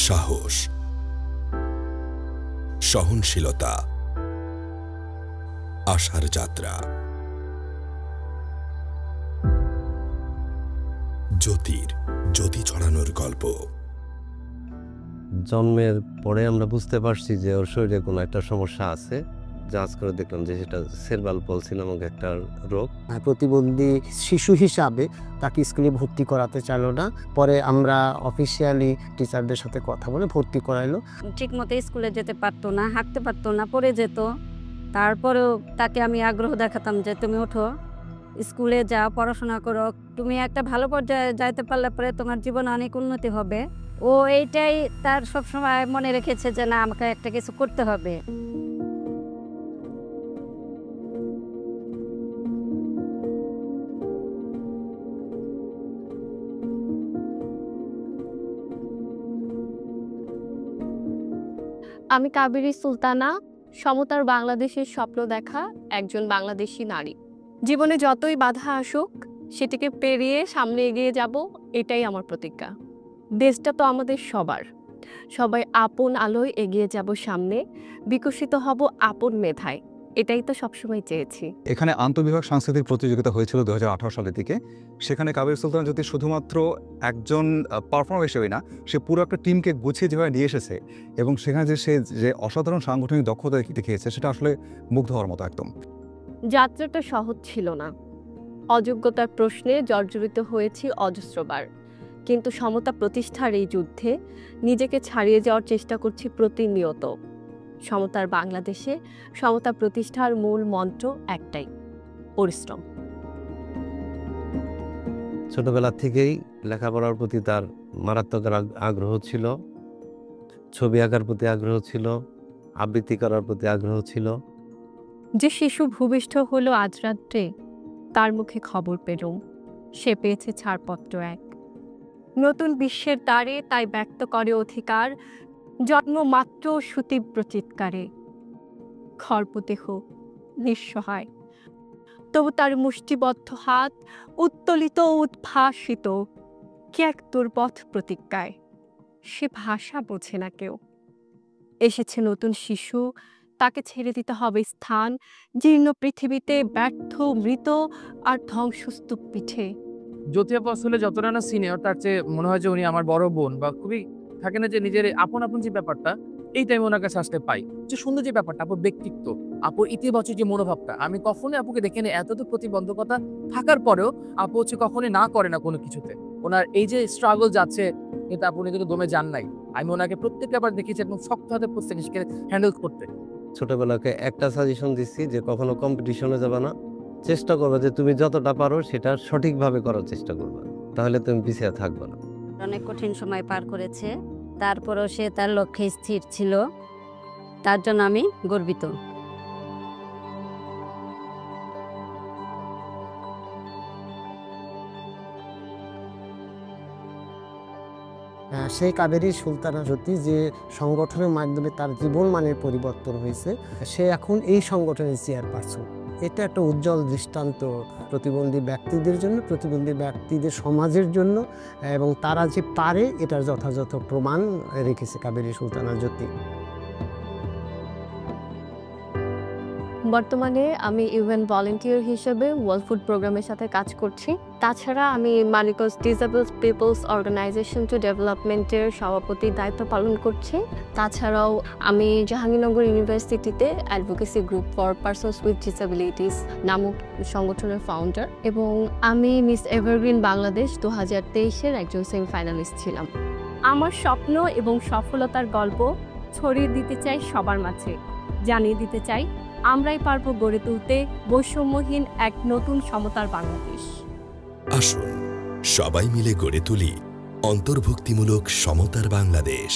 সাহস, সহনশীলতা, আশার যাত্রা। জ্যোতি ছড়ানোর গল্প। জন্মের পরে আমরা বুঝতে পারছি যে ওর শরীরে কোনো একটা সমস্যা আছে। যাঞ্চ করে দেখলাম যে সেটা সেরেব্রাল পলসি নামক একটা রোগ। প্রতিবন্ধী শিশু হিসাবে তাকে স্কুলে ভর্তি করাতে চাইলো না। পরে আমরা অফিসিয়ালি টিচারদের সাথে কথা বলে ভর্তি করাইলো। ঠিক মতো স্কুলে যেতে পারতো না, হাঁটতে পারতো না, পড়ে যেত। তারপরেও তাকে আমি আগ্রহ দেখাতাম যে তুমি ওঠো, স্কুলে যাও, পড়াশোনা করো, তুমি একটা ভালো পর্যায়ে যাইতে পারলে পরে তোমার জীবনে অনেক উন্নতি হবে। ও এইটাই তার সবসময় মনে রেখেছে যে না, আমাকে একটা কিছু করতে হবে। আমি কাবেরী সুলতানা, সমতার বাংলাদেশের স্বপ্ন দেখা একজন বাংলাদেশি নারী। জীবনে যতই বাধা আসুক সেটিকে পেরিয়ে সামনে এগিয়ে যাব, এটাই আমার প্রতিজ্ঞা। দেশটা তো আমাদের সবার, সবাই আপন আলোয় এগিয়ে যাব সামনে, বিকশিত হব আপন মেধায়, এটাই তো সবসময় চেয়েছি। এখানে আন্তঃবিভাগ সাংস্কৃতিক প্রতিযোগিতা হয়েছিল 2018 সালের দিকে। সেখানে কাবেরী সুলতানা জ্যোতি শুধুমাত্র একজন পারফর্মার হিসেবেই না, সে পুরো একটা টিমকে গুছিয়ে যেভাবে নিয়ে এসেছে এবং সেখানে সে যে অসাধারণ সাংগঠনিক দক্ষতা দেখিয়েছে সেটা আসলে মুগ্ধ হওয়ার মতো একদম। যাত্রাটা সহজ ছিল না, অযোগ্যতার প্রশ্নে জর্জরিত হয়েছি অজস্রবার, কিন্তু সমতা প্রতিষ্ঠার এই যুদ্ধে নিজেকে ছাড়িয়ে যাওয়ার চেষ্টা করছি প্রতিনিয়ত। সমতার বাংলাদেশে সমতা প্রতিষ্ঠার মূল মন্ত্র একটাই, পরিশ্রম। ছোটবেলা থেকেই লেখাপড়ার প্রতি তার মারাত্মক আগ্রহ ছিল, ছবি আঁকার প্রতি আগ্রহ ছিল, আবৃত্তি করার প্রতি আগ্রহ ছিল। যে শিশু ভূমিষ্ঠ হলো আজ রাত্রে, তার মুখে খবর পেলুম সে পেয়েছে ছাড়পত্র এক। নতুন বিশ্বের দ্বারে তাই ব্যক্ত করে অধিকার, জন্মমাত্র সুতীব্র চিৎকারে। খর্বদেহ নিঃসহায়, তবু তার মুষ্টিবদ্ধ হাত উত্তোলিত উদ্ভাসিত কি এক দুর্বোধ প্রতিজ্ঞায়। সে ভাষা বোঝে না কেউ। এসেছে নতুন শিশু, তাকে ছেড়ে দিতে হবে স্থান জীর্ণ পৃথিবীতে, ব্যর্থ মৃত আর ধ্বংসস্তূপ পিঠে। জ্যোতি আপু আসলে যতটা না সিনিয়র, তার চেয়ে মনে হয় যে উনি আমার বড় বোন, বা খুবই থাকে না যে নিজের আপন আপন যে ব্যাপারটা, এই টাইমে ওনার কাছে আসতে পাই। যে সুন্দর যে ব্যাপারটা, আপুর ব্যক্তিত্ব, আপুর ইতিবাচক যে মনোভাবটা, আমি কখনোই আপুকে দেখে নিই এত প্রতিবন্ধকতা থাকার পরেও আপু হচ্ছে কখনোই না করে না কোনো কিছুতে। ওনার এই যে স্ট্রাগল যাচ্ছে, কিন্তু আপু উনি কিন্তু দমে যান নাই। আমি ওনাকে প্রত্যেকটা বার দেখেছি একদম শক্ত হাতে জিনিসকে হ্যান্ডেল করতে। ছোটবেলাকে একটা সাজেশন দিচ্ছি যে কখনো কম্পিটিশনে যাবে না, চেষ্টা করবে যে তুমি যতটা পারো সেটা সঠিকভাবে করার চেষ্টা করবে, তাহলে তুমি পিছিয়ে থাকবে না। অনেক কঠিন সময় পার করেছে, তারপরও সে তার লক্ষ্যে স্থির ছিল, তার জন্য আমি গর্বিত। সেই কাবেরী সুলতানা জ্যোতি যে সংগঠনের মাধ্যমে তার জীবন মানের পরিবর্তন হয়েছে, সে এখন এই সংগঠনের চেয়ারপারসন। এটা একটা উজ্জ্বল দৃষ্টান্ত প্রতিবন্ধী ব্যক্তিদের জন্য, প্রতিবন্ধী ব্যক্তিদের সমাজের জন্য, এবং তারা যে পারে এটার যথাযথ প্রমাণ রেখেছে কাবেরী সুলতানা জ্যোতি। বর্তমানে আমি ইউএন ভলান্টিয়ার হিসেবে ওয়ার্ল্ড ফুড প্রোগ্রামের সাথে কাজ করছি। তাছাড়া আমি মানিকজ ডিসেবলড পিপলস অর্গানাইজেশন টু ডেভেলপমেন্টের সভাপতির দায়িত্ব পালন করছি। তাছাড়াও আমি জাহাঙ্গীরনগর ইউনিভার্সিটিতে advocacy group for persons with disabilities নামক সংগঠনের ফাউন্ডার, এবং আমি মিস এভারগ্রিন বাংলাদেশ 2023-এর একজন সেমিফাইনালিস্ট ছিলাম। আমার স্বপ্ন এবং সফলতার গল্প ছড়িয়ে দিতে চাই সবার মাঝে, জানিয়ে দিতে চাই আমরাই পারবো গড়ে তুলতে বৈষম্যহীন এক নতুন সমতার বাংলাদেশ। আসুন সবাই মিলে গড়ে তুলি অন্তর্ভুক্তিমূলক সমতার বাংলাদেশ।